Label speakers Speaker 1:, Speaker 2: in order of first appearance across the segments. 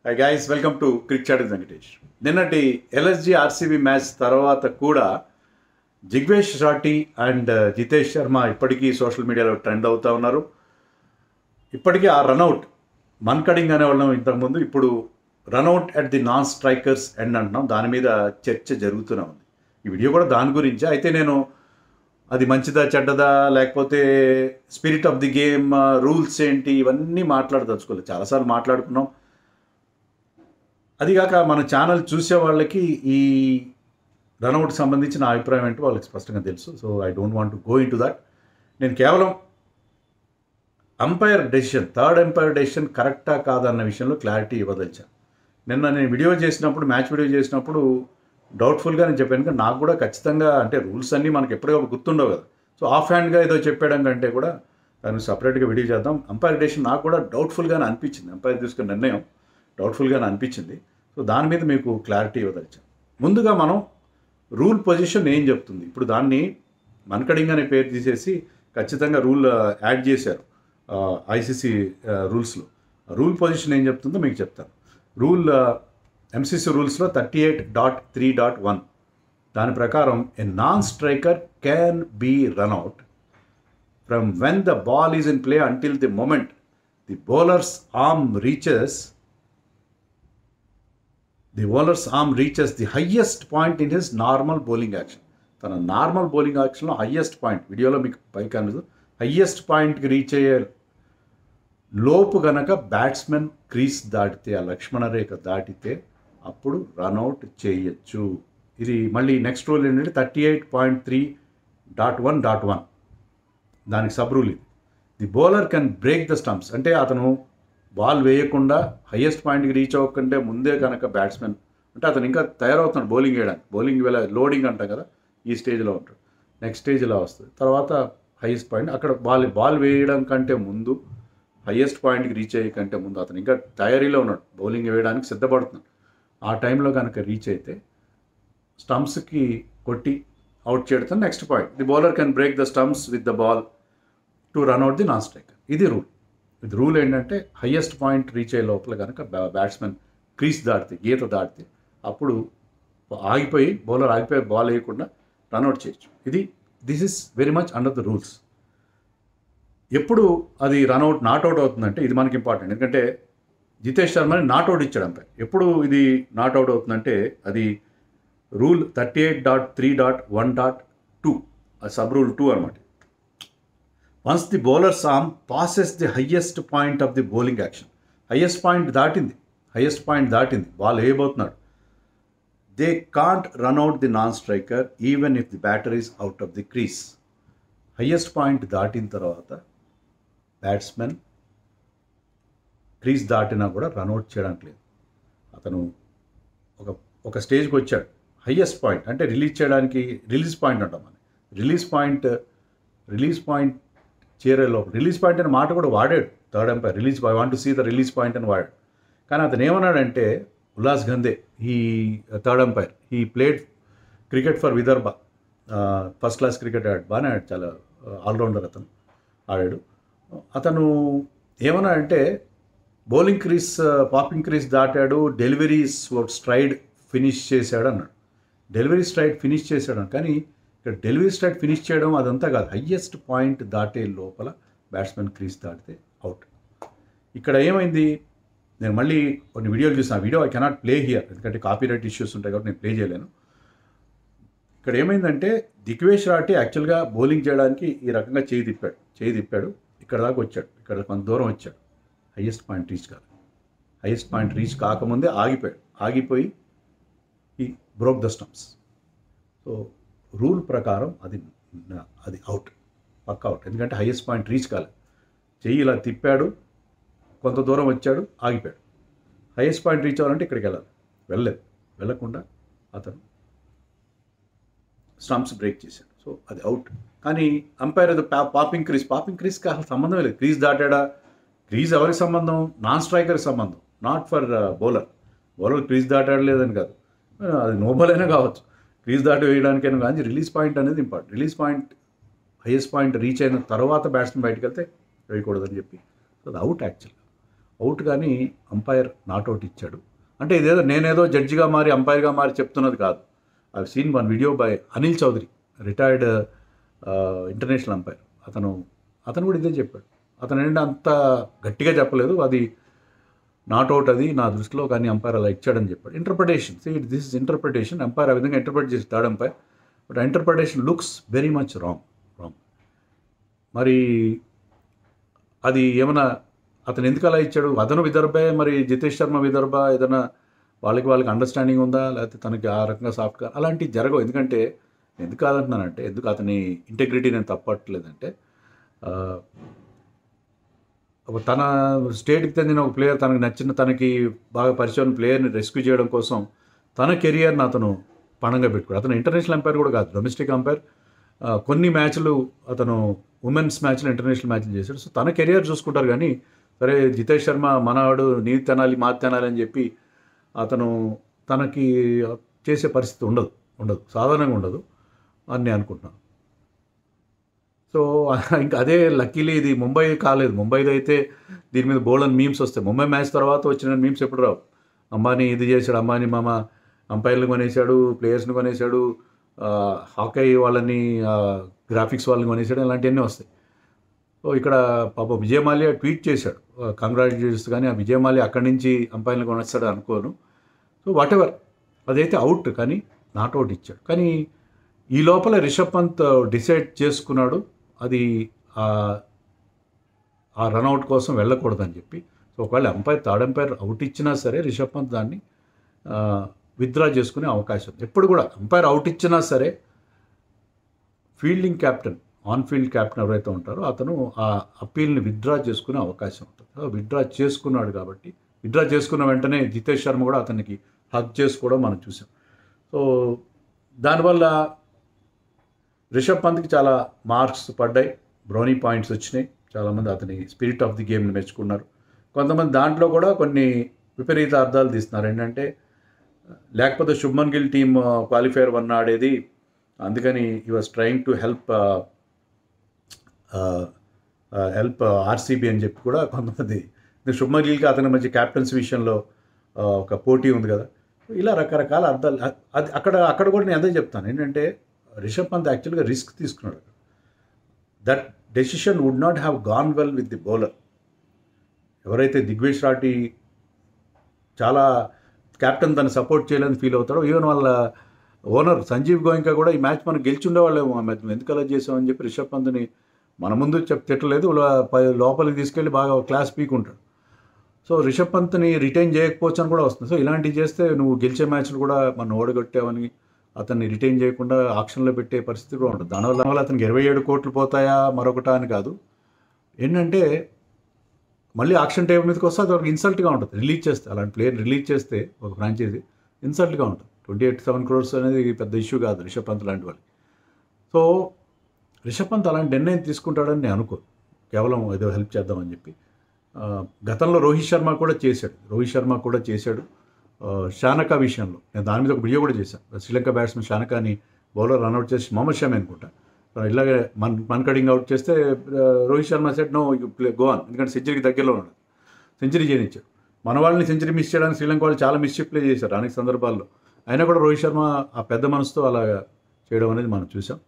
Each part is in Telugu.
Speaker 1: High guys, welcome to cric chat with Venkatesh. నిన్నటి ఎల్ఎస్జి ఆర్సీబీ మ్యాచ్ తర్వాత కూడా జిగ్వేష్ షాటి అండ్ జితేష్ శర్మ ఇప్పటికీ సోషల్ మీడియాలో ట్రెండ్ అవుతూ ఉన్నారు. ఇప్పటికీ ఆ రన్అట్ మన్కడింగ్ అనేవాళ్ళం ఇంతకుముందు, ఇప్పుడు run out at the non strikers end అంటున్నాం. దాని మీద చర్చ జరుగుతూనే ఉంది. ఈ వీడియో కూడా దాని గురించే. అయితే నేను అది మంచిదా చెడ్డదా, లేకపోతే spirit of the game, rules ఏంటి, ఇవన్నీ మాట్లాడదలుచుకోలేదు. చాలాసార్లు మాట్లాడుకున్నాం. అదిగాక మన ఛానల్ చూసే వాళ్ళకి ఈ రన్అట్కి సంబంధించిన అభిప్రాయం ఏంటో వాళ్ళకి స్పష్టంగా తెలుసు. So I don't want to go in to that. నేను కేవలం umpire decision, third umpire decision కరెక్టా కాదన్న విషయంలో క్లారిటీ ఇవ్వదలిచాను. నిన్న నేను వీడియో చేసినప్పుడు, మ్యాచ్ వీడియో చేసినప్పుడు డౌట్ఫుల్గా నేను చెప్పాను. కానీ నాకు కూడా ఖచ్చితంగా, అంటే రూల్స్ అన్నీ మనకి ఎప్పటికప్పుడు గుర్తుండవు కదా. సో ఆఫ్ హ్యాండ్గా ఏదో చెప్పడం కంటే కూడా దాన్ని సపరేట్గా వీడియో చేద్దాం. అంపైర్ డెసిషన్ నాకు కూడా డౌట్ఫుల్గానే అనిపించింది. అంపైర్ తీసుకున్న నిర్ణయం డౌట్ఫుల్గానే అనిపించింది. సో దాని మీద మీకు క్లారిటీ ఇవ్వదలిచాను. ముందుగా మనం రూల్ పొజిషన్ ఏం చెప్తుంది. ఇప్పుడు దాన్ని మన్కడింగ్ అనే పేరు తీసేసి ఖచ్చితంగా రూల్ యాడ్ చేశారు ఐసీసీ రూల్స్లో. రూల్ పొజిషన్ ఏం చెప్తుందో మీకు చెప్తాను. రూల్ ఎంసీసీ రూల్స్లో 38.3.1 దాని ప్రకారం a non striker can be run out from when the ball is in play until the moment the bowler's arm reaches the highest point in his normal bowling action. తన నార్మల్ బౌలింగ్ యాక్షన్లో హయ్యెస్ట్ పాయింట్, వీడియోలో మీకు పైకి కనిపిస్తుంది, హయ్యెస్ట్ పాయింట్కి రీచ్ అయ్యే లోపు గనక బ్యాట్స్మెన్ క్రీజ్ దాటితే, ఆ లక్ష్మణ రేఖ దాటితే అప్పుడు రన్అట్ చేయొచ్చు. ఇది మళ్ళీ నెక్స్ట్ రూల్ ఏంటంటే 38.3.1.1 దానికి సబ్ రూల్ ఇది. The bowler can break the stumps, అంటే అతను బాల్ వేయకుండా హయ్యెస్ట్ పాయింట్కి రీచ్ అవ్వకుంటే ముందే కనుక బ్యాట్స్మెన్, అంటే అతను ఇంకా తయారవుతున్నాడు బౌలింగ్ వేయడానికి. బౌలింగ్ వేళ లోడింగ్ అంటాం కదా, ఈ స్టేజ్లో ఉంటాడు. నెక్స్ట్ స్టేజ్ ఇలా వస్తుంది. తర్వాత హయ్యెస్ట్ పాయింట్, అక్కడ బాల్ వేయడం కంటే ముందు, హయ్యెస్ట్ పాయింట్కి రీచ్ అయ్యే కంటే ముందు అతను ఇంకా తయారీలో ఉన్నాడు, బౌలింగ్ వేయడానికి సిద్ధపడుతున్నాడు. ఆ టైంలో కనుక రీచ్ అయితే స్టంప్స్కి కొట్టి అవుట్ చేయడం next point. The bowler can break the stumps with the ball to run out the non striker. ఇది రూల్. ఇది రూల్ ఏంటంటే హయ్యెస్ట్ పాయింట్ రీచ్ అయ్యే లోపల కనుక బ్యాట్స్మెన్ క్రీజ్ దాటితే, గీత దాటితే అప్పుడు ఆగిపోయి, బౌలర్ ఆగిపోయి బాల్ వేయకుండా రన్అట్ చేయొచ్చు. This is very much under the rules. ఎప్పుడు అది రన్అట్ నాట్అవుట్ అవుతుందంటే, ఇది మనకి ఇంపార్టెంట్. ఎందుకంటే జితేష్ శర్మని నాట్అవుట్ ఇచ్చాడు అంపైర్. ఎప్పుడు ఇది నాట్అవుట్ అవుతుందంటే అది రూల్ 38.3.1.2 సబ్ రూల్ 2 అనమాట. Once the bowler's arm passes the highest point of the bowling action, highest point దాటింది, బాల్ వేయబోతున్నాడు, they can't run out the non striker even if the batter is out of the crease. Highest point దాటిన తర్వాత బ్యాట్స్మెన్ క్రీజ్ దాటినా కూడా రన్అట్ చేయడానికి లేదు. అతను ఒక స్టేజ్కి వచ్చాడు, హయ్యెస్ట్ పాయింట్ అంటే రిలీజ్ పాయింట్ అంటాం మనం. రిలీజ్ పాయింట్ చేరే లోపల రిలీజ్ పాయింట్ అనే మాట కూడా వాడాడు third umpire. I want to see the release point అని వాడాడు. కానీ అతను ఏమన్నాడంటే, ఉల్లాస్ గందే, ఈ third umpire, he played cricket for Vidarbha, first class cricket ఆడాడు, బాగానే ఆడాడు, చాలా ఆల్రౌండర్ అతను, ఆడాడు. అతను ఏమన్నాడంటే, బౌలింగ్ క్రీజ్, పాపింగ్ క్రీజ్ దాటాడు, డెలివరీస్ స్ట్రైడ్ ఫినిష్ చేశాడు అన్నాడు. డెలివరీ స్ట్రైడ్ ఫినిష్ చేశాడు. కానీ ఇక్కడ డెలివరీ స్ట్రైడ్ ఫినిష్ చేయడం అదంతా కాదు, హయ్యెస్ట్ పాయింట్ దాటే లోపల బ్యాట్స్మెన్ క్రీజ్ దాటితే అవుట్. ఇక్కడ ఏమైంది, నేను మళ్ళీ కొన్ని వీడియోలు చూసాను. Video I cannot play here, ఎందుకంటే కాపీరైట్ ఇష్యూస్ ఉంటాయి కాబట్టి నేను ప్లే చేయలేను. ఇక్కడ ఏమైందంటే, జిగ్వేష్ షాటి యాక్చువల్గా బౌలింగ్ చేయడానికి ఈ రకంగా చేయి తిప్పాడు, ఇక్కడ దాకా వచ్చాడు, ఇక్కడ కొంత దూరం వచ్చాడు, హయ్యెస్ట్ పాయింట్ రీచ్ కాదు. హయ్యెస్ట్ పాయింట్ రీచ్ కాకముందే ఆగిపోయి ఈ broke the stumps. So rule ప్రకారం అది అవుట్, పక్కా అవుట్. ఎందుకంటే హయ్యెస్ట్ పాయింట్ రీచ్ కాలేదు, చెయ్యి ఇలా తిప్పాడు, కొంత దూరం వచ్చాడు, ఆగిపోయాడు. హయ్యెస్ట్ పాయింట్ రీచ్ అవ్వాలంటే ఇక్కడికి వెళ్ళకుండా అతను స్టంప్స్ బ్రేక్ చేశాడు. సో అది అవుట్. కానీ అంపైర్ అది పాపింగ్ క్రీజ్కి అసలు సంబంధం లేదు. క్రీజ్ దాటాడా, క్రీజ్ ఎవరికి సంబంధం, నాన్ స్ట్రైకర్కి సంబంధం, నాట్ ఫర్ బౌలర్ క్రీజ్ దాటాడు లేదని కాదు, అది నో బాల్ అయినా కావచ్చు, క్రీజ్ దాటి వేయడానికైనా. కానీ రిలీజ్ పాయింట్ అనేది important. Release point, highest point reach అయిన తర్వాత బ్యాట్స్మెన్ బయటకు వెళ్తే వేయకూడదని చెప్పి, సో అది అవుట్ యాక్చువల్గా. అవుట్ కానీ అంపైర్ నాట్అవుట్ ఇచ్చాడు. అంటే ఇదేదో నేనేదో జడ్జిగా మారి అంపైర్గా మారి చెప్తున్నది కాదు. I seen one video by Anil Chaudhary, retired international umpire. అతను కూడా ఇదే చెప్పాడు. అతను ఏంటంటే అంత గట్టిగా చెప్పలేదు, అది నాట్అవుట్ అది నా దృష్టిలో, కానీ అంపైర్ అలా ఇచ్చాడని చెప్పాడు. Interpretation, this is interpretation. Umpire ఆ విధంగా ఇంటర్ప్రిట్ చేసి third umpire, but interpretation looks very much wrong. మరి అది ఏమైనా అతను ఎందుకు అలా ఇచ్చాడు? అతను విదర్భే, మరి జితేష్ శర్మ విదర్భ, ఏదైనా వాళ్ళకి అండర్స్టాండింగ్ ఉందా, లేకపోతే తనకి ఆ రకంగా సాఫ్ట్గా అలాంటివి జరగవు. ఎందుకంటే ఎందుకు కాదంటున్నానంటే, ఎందుకు అతని ఇంటెగ్రిటీ నేను తప్పట్లేదంటే, తన స్టేట్కి చెందిన ఒక ప్లేయర్, తనకు నచ్చిన, తనకి బాగా పరిచయం ప్లేయర్ని రెస్క్యూ చేయడం కోసం తన కెరియర్ని అతను పణంగా పెట్టుకోడు. అతను ఇంటర్నేషనల్ అంపైర్ కూడా కాదు, డొమెస్టిక్ అంపైర్. కొన్ని మ్యాచ్లు అతను ఉమెన్స్ మ్యాచ్లు, ఇంటర్నేషనల్ మ్యాచ్లు చేశాడు. సో తన కెరియర్ చూసుకుంటారు, కానీ సరే జితేష్ శర్మ మనవాడు, నీ తినాలి మా తినాలి అని చెప్పి అతను తనకి చేసే పరిస్థితి ఉండదు, సాధారణంగా ఉండదు అని నేను అనుకుంటున్నాను. సో ఇంకా అదే లక్కీలీ ఇది ముంబై కాలేదు. ముంబైలో అయితే దీని మీద బోల్డన్ మీమ్స్ వస్తాయి. ముంబై మ్యాచ్ తర్వాత వచ్చిన మీమ్స్ ఎప్పుడు రావు. అంబానీ ఇది చేశాడు, అంబానీ మామ అంపైర్లు కొనేశాడు, ప్లేయర్స్ని కొనేశాడు, హాకీ వాళ్ళని, గ్రాఫిక్స్ వాళ్ళని కొనేశాడు, ఇలాంటివన్నీ వస్తాయి. సో ఇక్కడ పాప విజయ్ మాల్యా ట్వీట్ చేశాడు కంగ్రాచులేషన్స్, కానీ ఆ విజయ్ మాల్యా అక్కడి నుంచి అంపైర్లు కొనేస్తాడు అనుకోను. సో వాట్ ఎవర్, అదైతే అవుట్, కానీ నాట్అవుట్ ఇచ్చాడు. కానీ ఈ లోపల రిషబ్ పంత్ డిసైడ్ చేసుకున్నాడు అది ఆ రన్అట్ కోసం వెళ్ళకూడదని చెప్పి. సో ఒకవేళ థర్డ్ అంపైర్ అవుట్ ఇచ్చినా సరే రిషబ్ పంత్ దాన్ని విత్డ్రా చేసుకునే అవకాశం ఉంది. ఎప్పుడు కూడా అంపైర్ అవుట్ ఇచ్చినా సరే fielding captain, on field captain ఎవరైతే ఉంటారో అతను ఆ అప్పీల్ని విత్డ్రా చేసుకునే అవకాశం ఉంటుంది. విత్డ్రా చేసుకున్నాడు కాబట్టి, విత్డ్రా చేసుకున్న వెంటనే జితేష్ శర్మ కూడా అతనికి హగ్ చేసుకోవడం మనం చూసాం. సో దానివల్ల రిషబ్ పంత్కి చాలా మార్క్స్ పడ్డాయి, బ్రౌనీ పాయింట్స్ వచ్చినాయి. చాలామంది అతని స్పిరిట్ ఆఫ్ ది గేమ్ని మెచ్చుకున్నారు. కొంతమంది దాంట్లో కూడా కొన్ని విపరీత అర్థాలు తీస్తున్నారు. ఏంటంటే లేకపోతే శుభ్మన్ గిల్ టీమ్ క్వాలిఫైయర్ 1 ఆడేది, అందుకని he was trying to help RCB అని చెప్పి కూడా కొంతమంది. శుభ్మన్ గిల్కి అతని మధ్య క్యాప్టెన్స్ విషయంలో ఒక పోటీ ఉంది కదా, ఇలా రకరకాల అర్థాలు. అది అక్కడ కూడా నేను అదే చెప్తాను, ఏంటంటే రిషబ్ పంత్ యాక్చువల్గా రిస్క్ తీసుకున్నాడు. That decision would not have gone well with the bowler. ఎవరైతే దిగ్వేష్ రాటి చాలా క్యాప్టెన్ తను సపోర్ట్ చేయలేదని ఫీల్ అవుతాడో, ఈవెన్ వాళ్ళ ఓనర్ సంజీవ్ గోయింకా కూడా ఈ మ్యాచ్ మనకు గెలిచుండేవాళ్ళేమో, ఆ మ్యాచ్ ఎందుకు అలా చేసామని చెప్పి రిషబ్ పంత్ని మన ముందు తిట్టలేదు, లోపలికి తీసుకెళ్ళి బాగా క్లాస్ పీకుంటాడు. సో రిషబ్ పంత్ని రిటైన్ చేయకపోవచ్చు అని కూడా వస్తుంది. సో ఇలాంటివి చేస్తే నువ్వు గెలిచే మ్యాచ్లు కూడా మనం ఓడగొట్టావని అతన్ని రిటైన్ చేయకుండా ఆక్షన్లో పెట్టే పరిస్థితి కూడా ఉంటుంది. దానివల్ల అతనికి 27 కోట్లు పోతాయా మరొకటా అని కాదు, ఏంటంటే మళ్ళీ ఆక్షన్ టేబుల్ మీదకి వస్తే అది ఒక ఇన్సల్ట్గా ఉంటుంది. రిలీజ్ చేస్తే, అలాంటి ప్లేయర్ రిలీజ్ చేస్తే ఒక ఫ్రాంచైజీ ఇన్సల్ట్గా ఉంటుంది. 28-7 crores అనేది పెద్ద ఇష్యూ కాదు రిషబ్ పంత్ లాంటి వాళ్ళు. సో రిషబ్ పంత్ అలాంటి నిర్ణయం తీసుకుంటాడని నేను అనుకో, కేవలం ఏదో హెల్ప్ చేద్దామని చెప్పి. గతంలో రోహిత్ శర్మ కూడా చేశాడు షానకా విషయంలో. నేను దాని మీద ఒక వీడియో కూడా చేశాను. శ్రీలంక బ్యాట్స్మెన్ షానకాని బౌలర్ రన్అట్ చేసి మొహమ్మద్ షమి అనుకుంటా, ఇలాగే మన్కడింగ్ అవుట్ చేస్తే Rohit Sharma said no you play go on, ఎందుకంటే సెంచరీకి దగ్గరలో ఉన్నాడు, సెంచరీ చేయనిచ్చాడు. మన వాళ్ళని సెంచరీ మిస్ చేయడానికి శ్రీలంక వాళ్ళు చాలా మిస్టేక్ ప్లే చేశారు అనేక సందర్భాల్లో. అయినా కూడా రోహిత్ శర్మ ఆ పెద్ద మనసుతో అలా చేయడం అనేది మనం చూసాం.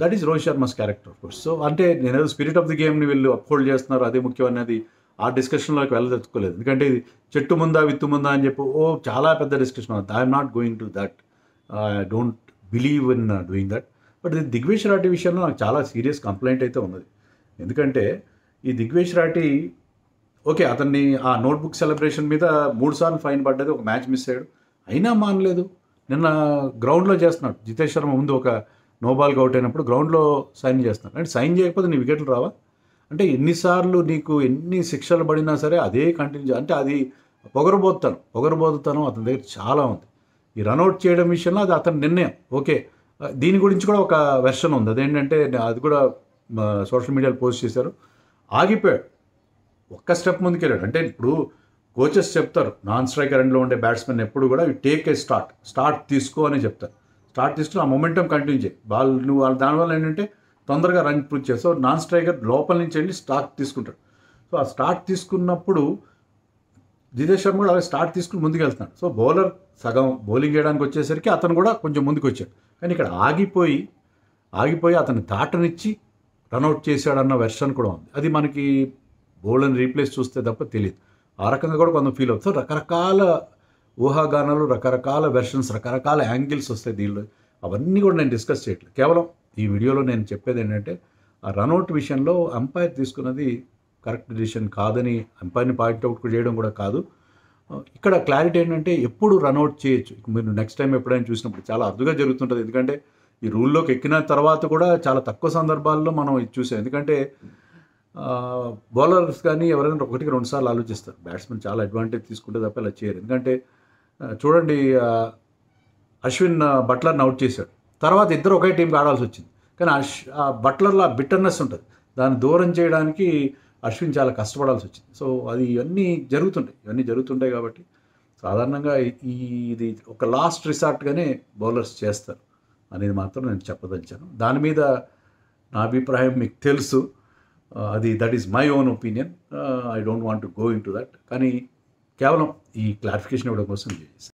Speaker 1: That is Rohit Sharma's character of course. So అంటే నేనేదో స్పిరిట్ ఆఫ్ ది గేమ్ని వీళ్ళు అప్హోల్డ్ చేస్తున్నారు, అదే ముఖ్యం అనేది ఆ డిస్కషన్లోకి వెళ్ళదలుచుకోలేదు. ఎందుకంటే ఇది చెట్టు ముందా విత్తు ముందా అని చెప్పి చాలా పెద్ద discussion. I'm not going to that, I don't believe in doing that. But ఇది దిగ్వేష్ రాటి విషయంలో నాకు చాలా సీరియస్ కంప్లైంట్ అయితే ఉన్నది. ఎందుకంటే ఈ దిగ్వేష్ రాటి ఓకే, అతన్ని ఆ నోట్బుక్ సెలబ్రేషన్ మీద 3 సార్లు ఫైన్ పడ్డది, ఒక మ్యాచ్ మిస్ అయ్యాడు, అయినా మానలేదు. నిన్న గ్రౌండ్లో చేస్తున్నాడు. జితేష్ శర్మ ముందు ఒక నోబాల్కి అవుట్ అయినప్పుడు గ్రౌండ్లో సైన్ చేస్తున్నాడు. అంటే సైన్ చేయకపోతే నీ వికెట్లు రావా? అంటే ఎన్నిసార్లు నీకు ఎన్ని శిక్షలు పడినా సరే అదే కంటిన్యూ, అంటే అది పొగరబోతుతనం అతని దగ్గర చాలా ఉంది. ఈ రన్అట్ చేయడం విషయంలో అది అతని నిర్ణయం. ఓకే, దీని గురించి కూడా ఒక వెర్షన్ ఉంది, అదేంటంటే అది కూడా సోషల్ మీడియాలో పోస్ట్ చేశారు. ఆగిపోయాడు, ఒక్క స్టెప్ ముందుకెళ్ళాడు. అంటే ఇప్పుడు కోచెస్ చెప్తారు నాన్ స్ట్రైకర్ ఎండ్లో ఉండే బ్యాట్స్మెన్ ఎప్పుడు కూడా టేక్ ఏ స్టార్ట్ తీసుకో అని చెప్తారు. స్టార్ట్ తీసుకుని ఆ మొమెంటం కంటిన్యూ చేయి, నువ్వు దానివల్ల ఏంటంటే తొందరగా రన్ ప్రూవ్ చేస్తావు. నాన్ స్ట్రైకర్ లోపల నుంచి వెళ్ళి స్టార్ట్ తీసుకుంటాడు. సో ఆ స్టార్ట్ తీసుకున్నప్పుడు జితేష్ శర్మ కూడా అలాగే స్టార్ట్ తీసుకుని ముందుకు వెళ్తున్నాడు. సో బౌలర్ సగం బౌలింగ్ చేయడానికి వచ్చేసరికి అతను కూడా కొంచెం ముందుకు వచ్చాడు. కానీ ఇక్కడ ఆగిపోయి అతన్ని దాటనిచ్చి రన్అట్ చేశాడన్న వెర్షన్ కూడా ఉంది. అది మనకి బౌలర్ని రీప్లేస్ చూస్తే తప్ప తెలియదు. ఆ రకంగా కూడా కొంత ఫీల్ అవుతుంది. సో రకరకాల ఊహాగానాలు, రకరకాల వెర్షన్స్, రకరకాల యాంగిల్స్ వస్తాయి దీనిలో. అవన్నీ కూడా నేను డిస్కస్ చేయట్లేదు. కేవలం ఈ వీడియోలో నేను చెప్పేది ఏంటంటే ఆ రన్అట్ విషయంలో అంపైర్ తీసుకున్నది కరెక్ట్ డిసిషన్ కాదని అంపైర్ని పాయింట్అవుట్ చేయడం కూడా కాదు. ఇక్కడ క్లారిటీ ఏంటంటే ఎప్పుడు రన్అట్ చేయొచ్చు. మీరు నెక్స్ట్ టైం ఎప్పుడైనా చూసినప్పుడు చాలా అరుదుగా జరుగుతుంటుంది. ఎందుకంటే ఈ రూల్లోకి ఎక్కిన తర్వాత కూడా చాలా తక్కువ సందర్భాల్లో మనం ఇది చూసాం. ఎందుకంటే బౌలర్స్ కానీ ఎవరైనా ఒకటికి 2 సార్లు ఆలోచిస్తారు. బ్యాట్స్మెన్ చాలా అడ్వాంటేజ్ తీసుకుంటే తప్ప ఇలా చేయరు. ఎందుకంటే చూడండి, అశ్విన్ బట్లర్ని అవుట్ చేశాడు. తర్వాత ఇద్దరు ఒకే టీంకి ఆడాల్సి వచ్చింది. కానీ బట్లర్లో ఆ బిట్టర్నెస్ ఉంటుంది. దాన్ని దూరం చేయడానికి అశ్విన్ చాలా కష్టపడాల్సి వచ్చింది. సో అది ఇవన్నీ జరుగుతుంటాయి కాబట్టి సాధారణంగా ఇది ఒక లాస్ట్ రిసార్ట్గానే బౌలర్స్ చేస్తారు అనేది మాత్రం నేను చెప్పదలిచాను. దాని మీద నా అభిప్రాయం మీకు తెలుసు. That is my own opinion. I don't want to go in to that. కానీ కేవలం ఈ క్లారిఫికేషన్ ఇవ్వడం కోసం చేసి